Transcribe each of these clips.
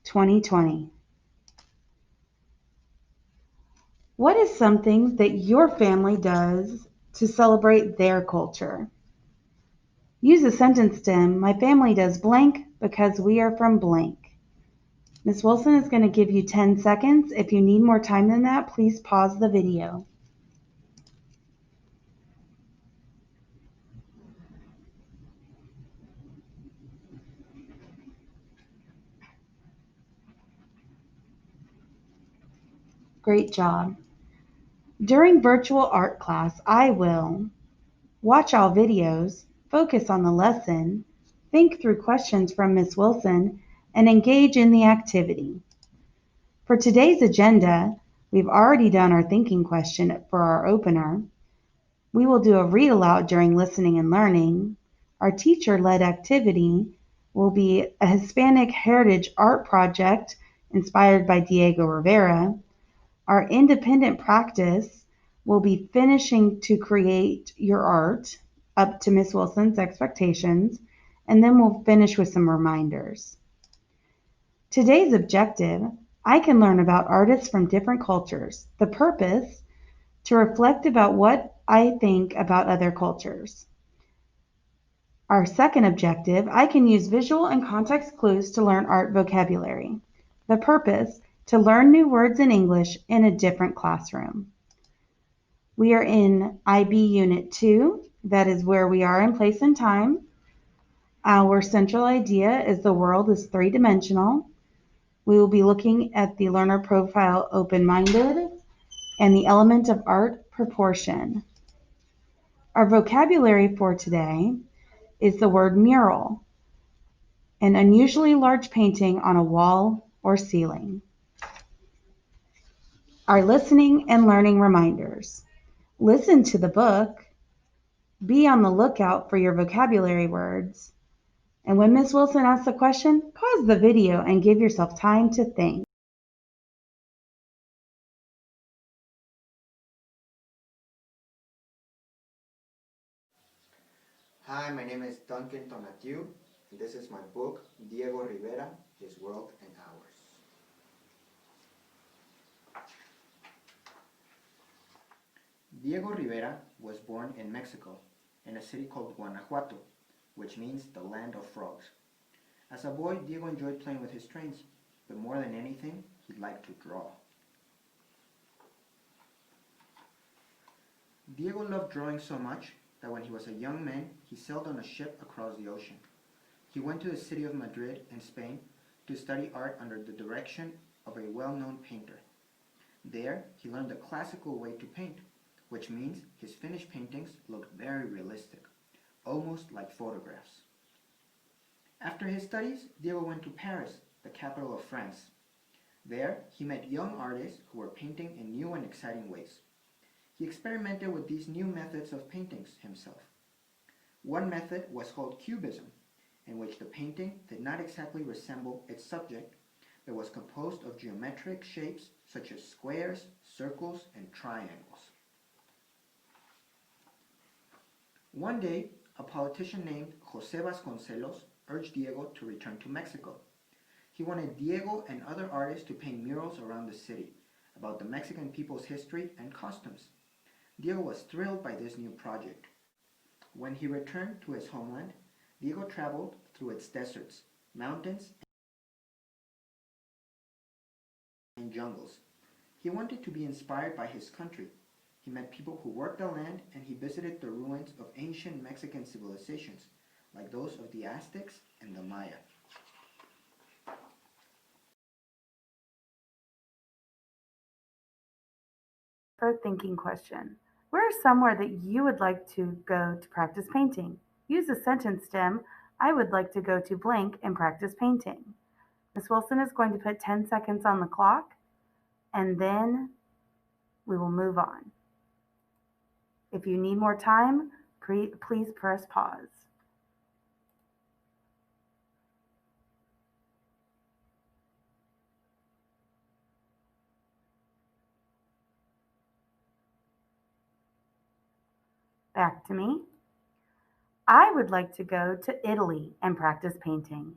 2020. What is something that your family does to celebrate their culture? Use a sentence stem. My family does blank because we are from blank. Miss Wilson is going to give you 10 seconds. If you need more time than that, please pause the video. Great job. During virtual art class, I will watch all videos, focus on the lesson, think through questions from Miss Wilson, and engage in the activity. For today's agenda, we've already done our thinking question for our opener. We will do a read aloud during listening and learning. Our teacher-led activity will be a Hispanic heritage art project inspired by Diego Rivera. Our independent practice will be finishing to create your art up to Miss Wilson's expectations, and then we'll finish with some reminders. Today's objective, I can learn about artists from different cultures. The purpose, to reflect about what I think about other cultures. Our second objective, I can use visual and context clues to learn art vocabulary. The purpose, to learn new words in English in a different classroom. We are in IB Unit 2, that is where we are in place and time. Our central idea is the world is three-dimensional. We will be looking at the learner profile open-minded and the element of art proportion. Our vocabulary for today is the word mural, an unusually large painting on a wall or ceiling. Our listening and learning reminders. Listen to the book. Be on the lookout for your vocabulary words. And when Miss Wilson asks a question, pause the video and give yourself time to think. Hi, my name is Duncan Tonatiu, and this is my book, Diego Rivera, His World and Ours. Diego Rivera was born in Mexico, in a city called Guanajuato, which means the land of frogs. As a boy, Diego enjoyed playing with his trains, but more than anything, he liked to draw. Diego loved drawing so much that when he was a young man, he sailed on a ship across the ocean. He went to the city of Madrid in Spain to study art under the direction of a well-known painter. There, he learned the classical way to paint, which means his finished paintings looked very realistic, almost like photographs. After his studies, Diego went to Paris, the capital of France. There, he met young artists who were painting in new and exciting ways. He experimented with these new methods of paintings himself. One method was called cubism, in which the painting did not exactly resemble its subject, but was composed of geometric shapes such as squares, circles, and triangles. One day, a politician named José Vasconcelos urged Diego to return to Mexico. He wanted Diego and other artists to paint murals around the city about the Mexican people's history and customs. Diego was thrilled by this new project. When he returned to his homeland, Diego traveled through its deserts, mountains, and jungles. He wanted to be inspired by his country. He met people who worked the land, and he visited the ruins of ancient Mexican civilizations, like those of the Aztecs and the Maya. Our thinking question. Where is somewhere that you would like to go to practice painting? Use a sentence stem. I would like to go to blank and practice painting. Miss Wilson is going to put 10 seconds on the clock and then we will move on. If you need more time, please press pause. Back to me. I would like to go to Italy and practice painting.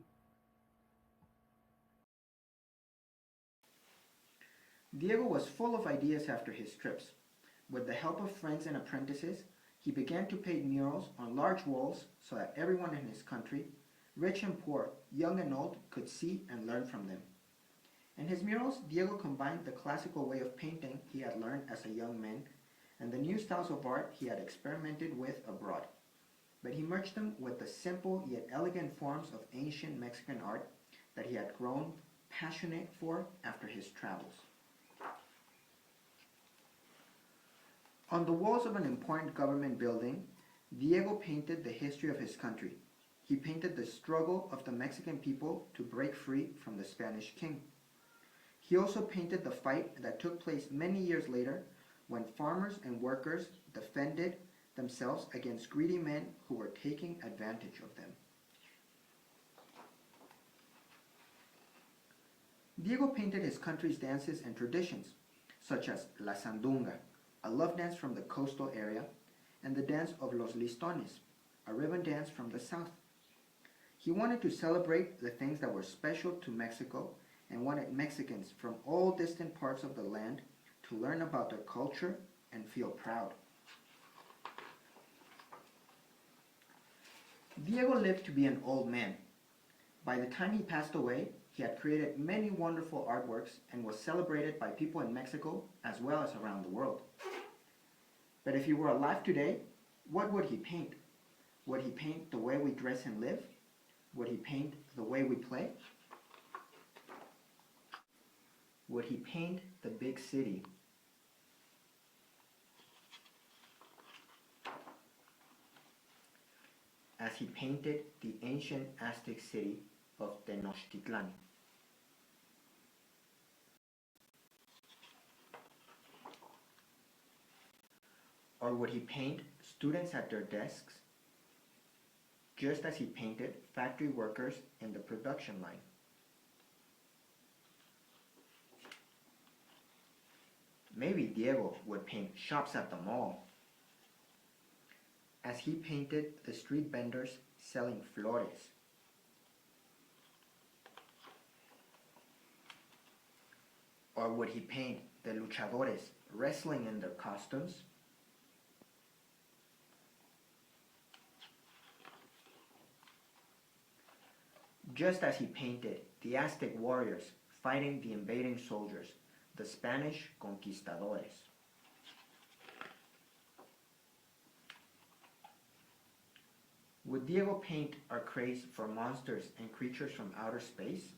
Diego was full of ideas after his trips. With the help of friends and apprentices, he began to paint murals on large walls so that everyone in his country, rich and poor, young and old, could see and learn from them. In his murals, Diego combined the classical way of painting he had learned as a young man and the new styles of art he had experimented with abroad. But he merged them with the simple yet elegant forms of ancient Mexican art that he had grown passionate for after his travels. On the walls of an important government building, Diego painted the history of his country. He painted the struggle of the Mexican people to break free from the Spanish king. He also painted the fight that took place many years later when farmers and workers defended themselves against greedy men who were taking advantage of them. Diego painted his country's dances and traditions, such as La Sandunga, a love dance from the coastal area, and the dance of Los Listones, a ribbon dance from the south. He wanted to celebrate the things that were special to Mexico and wanted Mexicans from all distant parts of the land to learn about their culture and feel proud. Diego lived to be an old man. By the time he passed away, he had created many wonderful artworks and was celebrated by people in Mexico as well as around the world. But if he were alive today, what would he paint? Would he paint the way we dress and live? Would he paint the way we play? Would he paint the big city? As he painted the ancient Aztec city of Tenochtitlan? Or would he paint students at their desks, just as he painted factory workers in the production line? Maybe Diego would paint shops at the mall, as he painted the street vendors selling flores. Or would he paint the luchadores wrestling in their costumes? Just as he painted the Aztec warriors fighting the invading soldiers, the Spanish conquistadores. Would Diego paint our craze for monsters and creatures from outer space,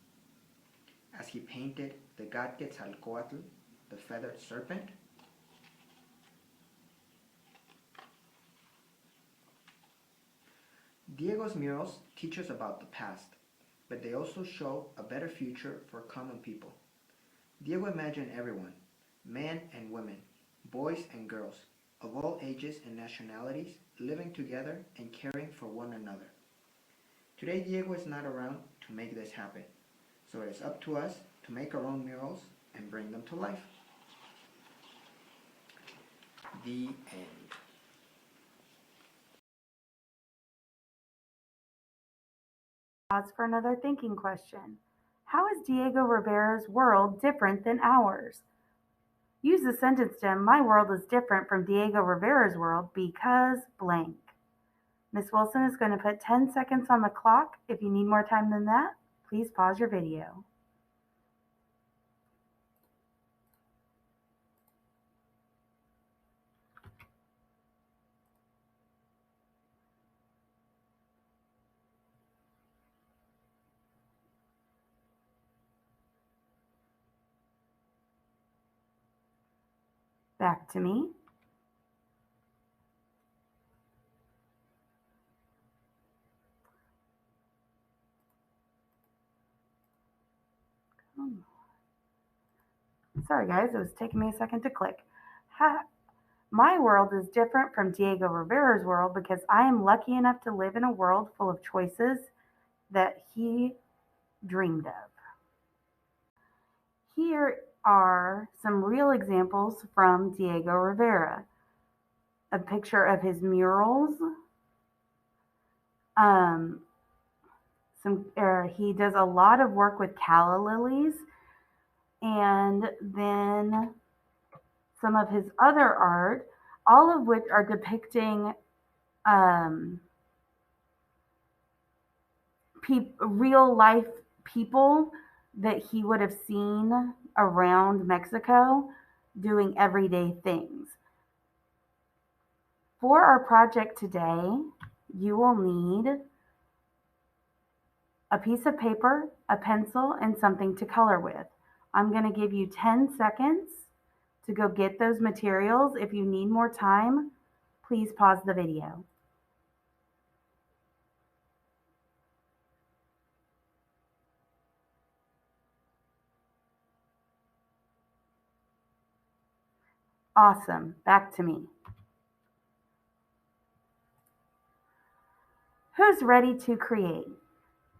as he painted the god Quetzalcoatl, the feathered serpent? Diego's murals teach us about the past, but they also show a better future for common people. Diego imagined everyone, men and women, boys and girls, of all ages and nationalities, living together and caring for one another. Today, Diego is not around to make this happen, so it is up to us to make our own murals and bring them to life. The end. Pause for another thinking question. How is Diego Rivera's world different than ours? Use the sentence stem, my world is different from Diego Rivera's world because blank. Miss Wilson is going to put 10 seconds on the clock. If you need more time than that, please pause your video. Back to me. Sorry guys, it was taking me a second to click. My world is different from Diego Rivera's world because I am lucky enough to live in a world full of choices that he dreamed of. Here are some real examples from Diego Rivera. A picture of his murals. He does a lot of work with calla lilies, and then some of his other art, all of which are depicting um, real life people that he would have seen around Mexico doing everyday things. For our project today, you will need a piece of paper, a pencil, and something to color with. I'm going to give you 10 seconds to go get those materials. If you need more time, please pause the video. Awesome. Back to me. Who's ready to create?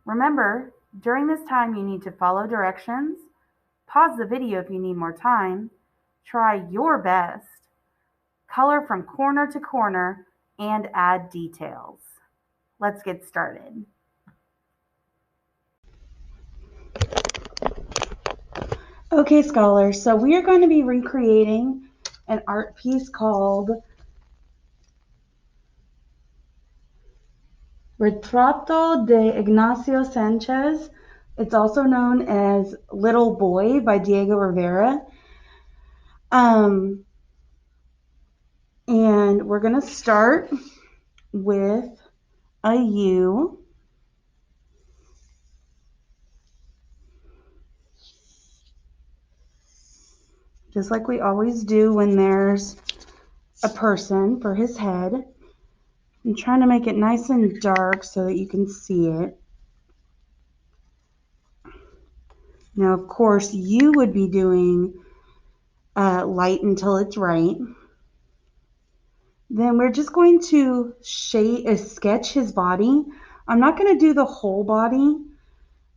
Remember, during this time you need to follow directions, pause the video if you need more time, try your best, color from corner to corner, and add details. Let's get started. Okay, scholars, so we are going to be recreating an art piece called Retrato de Ignacio Sanchez. It's also known as Little Boy by Diego Rivera. And we're going to start with a U. Just like we always do when there's a person for his head. I'm trying to make it nice and dark so that you can see it. Now, of course, you would be doing light until it's right. Then we're just going to sketch his body. I'm not going to do the whole body,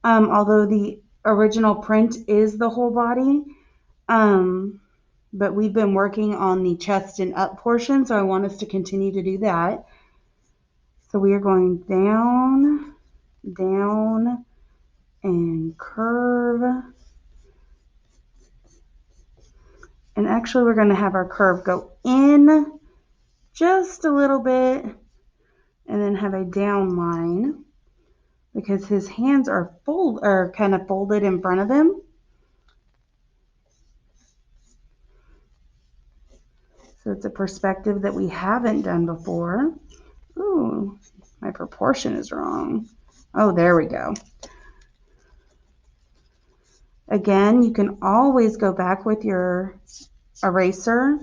although the original print is the whole body. But we've been working on the chest and up portion, so I want us to continue to do that. So we are going down, down, and curve. And actually, we're going to have our curve go in just a little bit and then have a down line because his hands are kind of folded in front of him. So it's a perspective that we haven't done before. Ooh, my proportion is wrong. Oh, there we go. Again, you can always go back with your eraser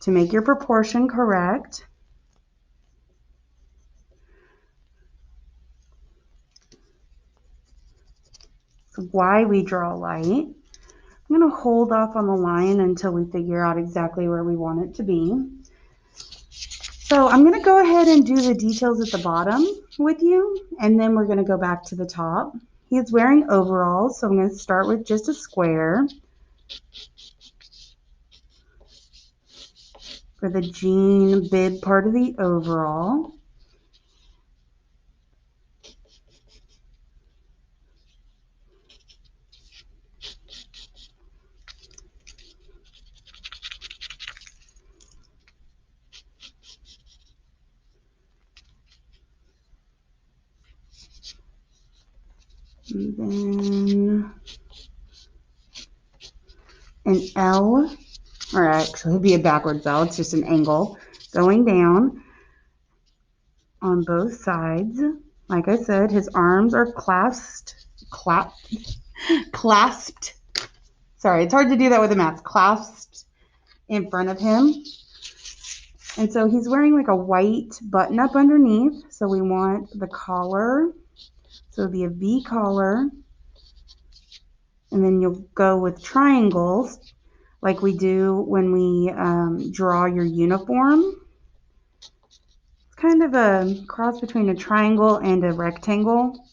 to make your proportion correct. That's why we draw light. I'm going to hold off on the line until we figure out exactly where we want it to be. So I'm going to go ahead and do the details at the bottom with you, and then we're going to go back to the top. He's wearing overalls, so I'm going to start with just a square for the jean bib part of the overall. And then an L, or actually it'd be a backwards L, it's just an angle going down on both sides. Like I said, his arms are clasped. Sorry, it's hard to do that with a mask. Clasped in front of him. And so he's wearing like a white button up underneath. So we want the collar. So it'll be a V collar. And then you'll go with triangles like we do when we draw your uniform. It's kind of a cross between a triangle and a rectangle.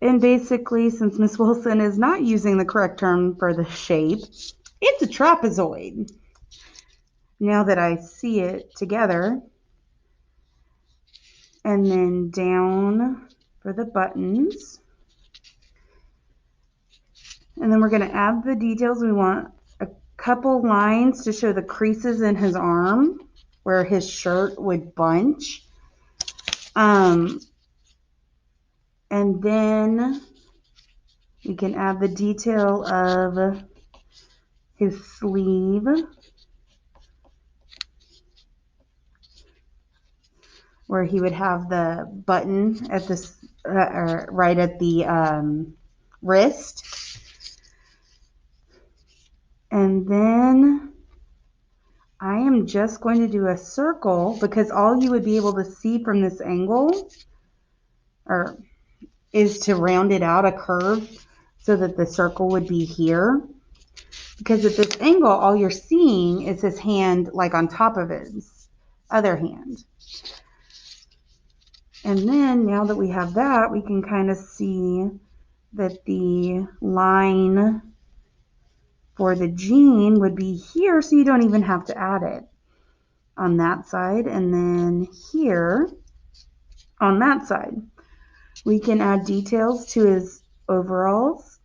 And basically, since Miss Wilson is not using the correct term for the shape, it's a trapezoid. Now that I see it together, and then down for the buttons. And then we're going to add the details. We want a couple lines to show the creases in his arm where his shirt would bunch. And then we can add the detail of his sleeve, where he would have the button at this right at the wrist. And then I am just going to do a circle, because all you would be able to see from this angle is to round it out a curve so that the circle would be here. Because at this angle, all you're seeing is his hand like on top of his other hand. And then now that we have that, we can kind of see that the line for the jean would be here, so you don't even have to add it on that side. And then here on that side, we can add details to his overalls,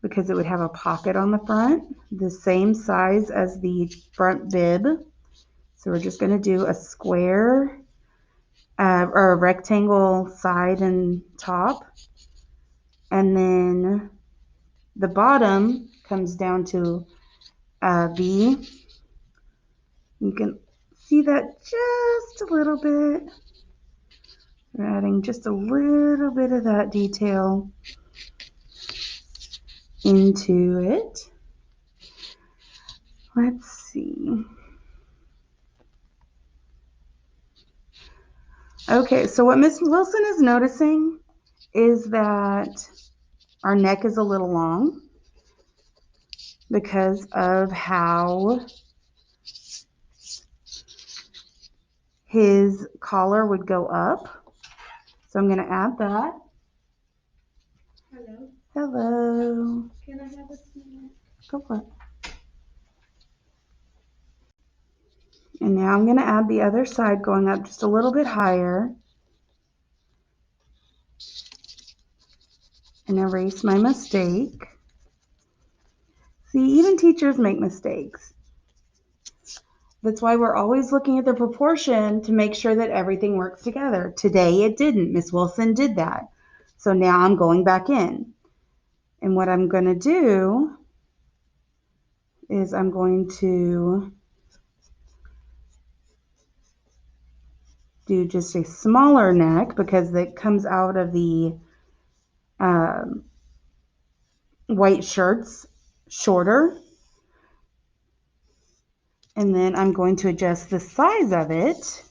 because it would have a pocket on the front, the same size as the front bib. So we're just going to do a square or a rectangle side and top. And then the bottom comes down to a V. You can see that just a little bit. We're adding just a little bit of that detail into it. Let's see. Okay, so what Miss Wilson is noticing is that our neck is a little long because of how his collar would go up. So I'm going to add that. Hello. Hello. Can I have a snack? Go for it. And now I'm going to add the other side, going up just a little bit higher. And erase my mistake. See, even teachers make mistakes. That's why we're always looking at the proportion to make sure that everything works together. Today it didn't. Miss Wilson did that. So now I'm going back in. And what I'm going to do is I'm going to do just a smaller neck, because it comes out of the white shirts shorter. And then I'm going to adjust the size of it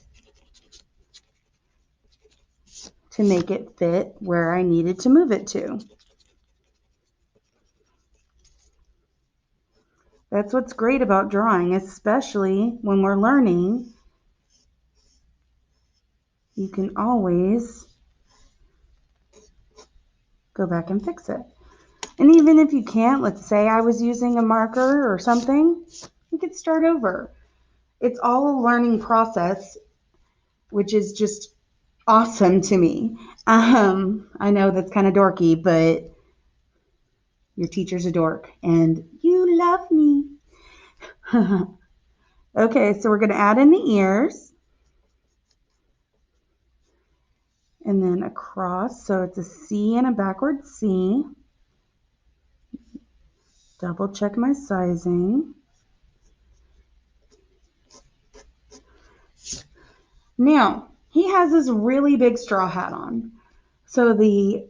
to make it fit where I needed to move it to. That's what's great about drawing, especially when we're learning. You can always go back and fix it. And even if you can't, let's say I was using a marker or something, we could start over. It's all a learning process, which is just awesome to me. I know that's kind of dorky, but your teacher's a dork and you love me. Okay, so we're going to add in the ears. And then across, so it's a C and a backward C. Double check my sizing. Now, he has this really big straw hat on. So the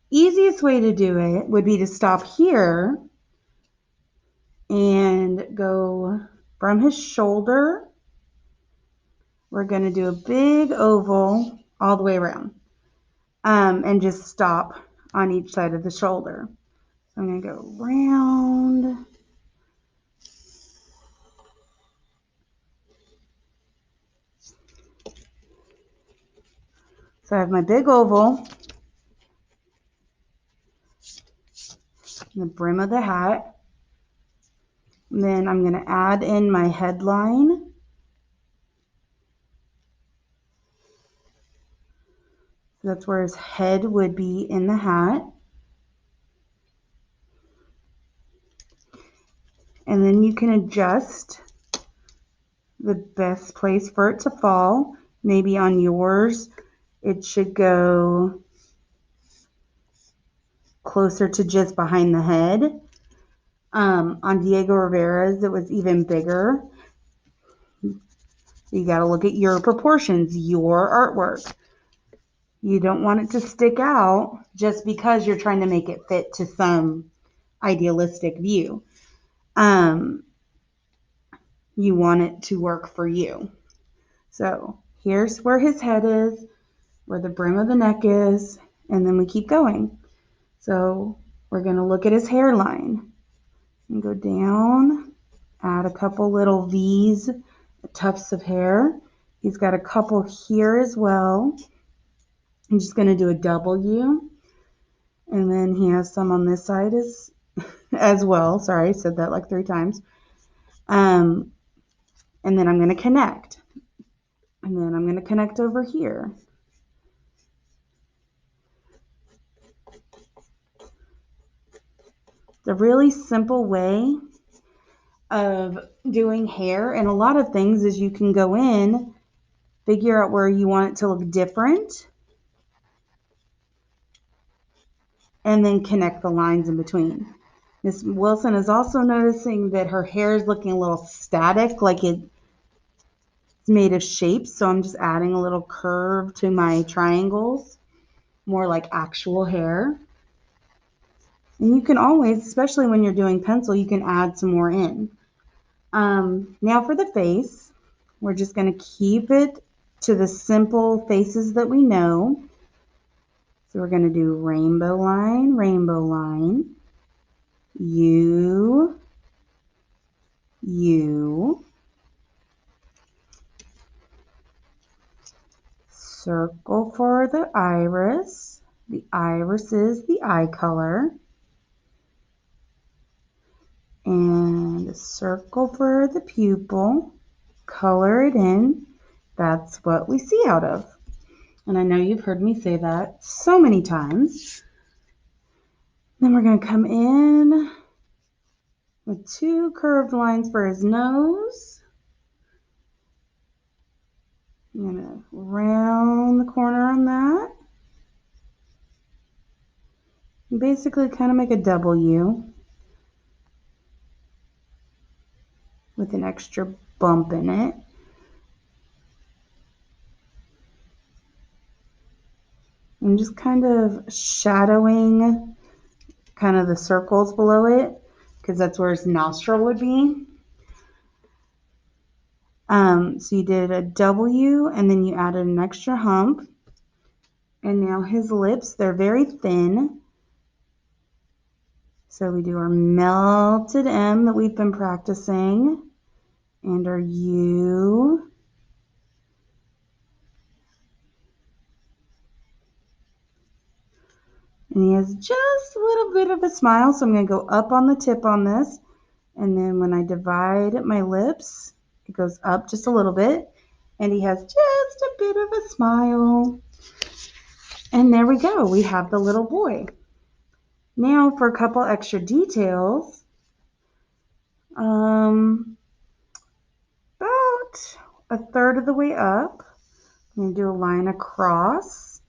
easiest way to do it would be to stop here and go from his shoulder. We're going to do a big oval all the way around, and just stop on each side of the shoulder. So I'm going to go round. So I have my big oval, the brim of the hat. And then I'm going to add in my headline. That's where his head would be in the hat. And then you can adjust the best place for it to fall. Maybe on yours, it should go closer to just behind the head. On Diego Rivera's, it was even bigger. You got to look at your proportions, your artwork. You don't want it to stick out just because you're trying to make it fit to some idealistic view. You want it to work for you. So here's where his head is, where the brim of the neck is, and then we keep going. So we're going to look at his hairline and go down, add a couple little V's, tufts of hair. He's got a couple here as well. I'm just going to do a W, and then he has some on this side as well. Sorry, I said that like 3 times. And then I'm going to connect. And then I'm going to connect over here. It's a really simple way of doing hair, and a lot of things is you can go in, figure out where you want it to look different, and then connect the lines in between. Miss Wilson is also noticing that her hair is looking a little static, like it's made of shapes, so I'm just adding a little curve to my triangles, more like actual hair. And you can always, especially when you're doing pencil, you can add some more in. Now for the face, we're just going to keep it to the simple faces that we know. So we're going to do rainbow line, U, circle for the iris. The iris is the eye color. And a circle for the pupil. Color it in. That's what we see out of. And I know you've heard me say that so many times. Then we're going to come in with 2 curved lines for his nose. I'm going to round the corner on that. And basically kind of make a W with an extra bump in it. I'm just kind of shadowing kind of the circles below it, because that's where his nostril would be. So you did a W and then you added an extra hump. And now his lips, they're very thin. So we do our melted M that we've been practicing, and our U. And he has just a little bit of a smile, so I'm going to go up on the tip on this. And then when I divide my lips, it goes up just a little bit. And he has just a bit of a smile. And there we go. We have the little boy. Now for a couple extra details. About a third of the way up, I'm going to do a line across.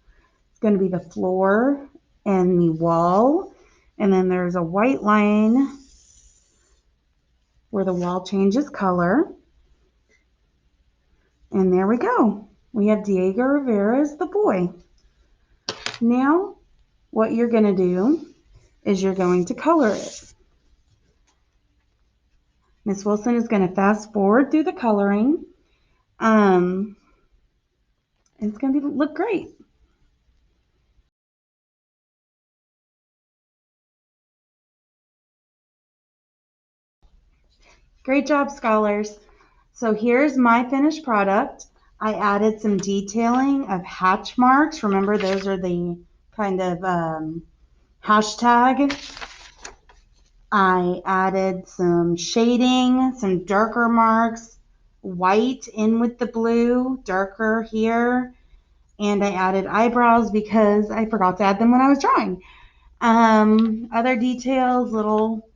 It's going to be the floor and the wall. And then there's a white line where the wall changes color. And there we go. We have Diego Rivera as the boy. Now, what you're going to do is you're going to color it. Miss Wilson is going to fast forward through the coloring. It's going to look great. Great job, scholars. So here's my finished product. I added some detailing of hatch marks. Remember, those are the kind of hashtag. I added some shading, some darker marks, white in with the blue, darker here, And I added eyebrows because I forgot to add them when I was drawing. Other details, little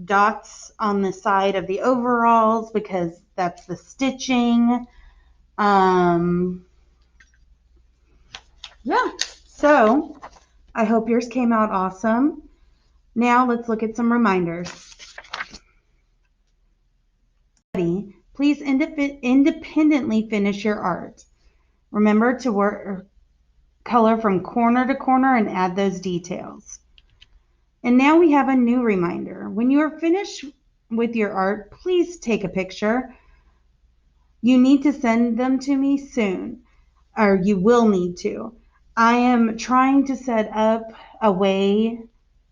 dots on the side of the overalls because that's the stitching. Yeah, so I hope yours came out awesome. Now let's look at some reminders. Please independently finish your art. Remember to work color from corner to corner and add those details. And now we have a new reminder. When you are finished with your art, please take a picture. You need to send them to me soon, or you will need to. I am trying to set up a way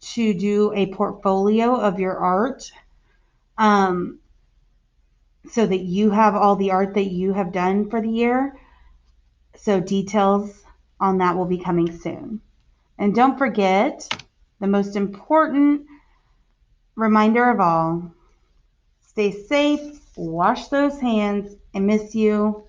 to do a portfolio of your art, um, so that you have all the art that you have done for the year. So details on that will be coming soon. And don't forget the most important reminder of all, stay safe, wash those hands, and miss you.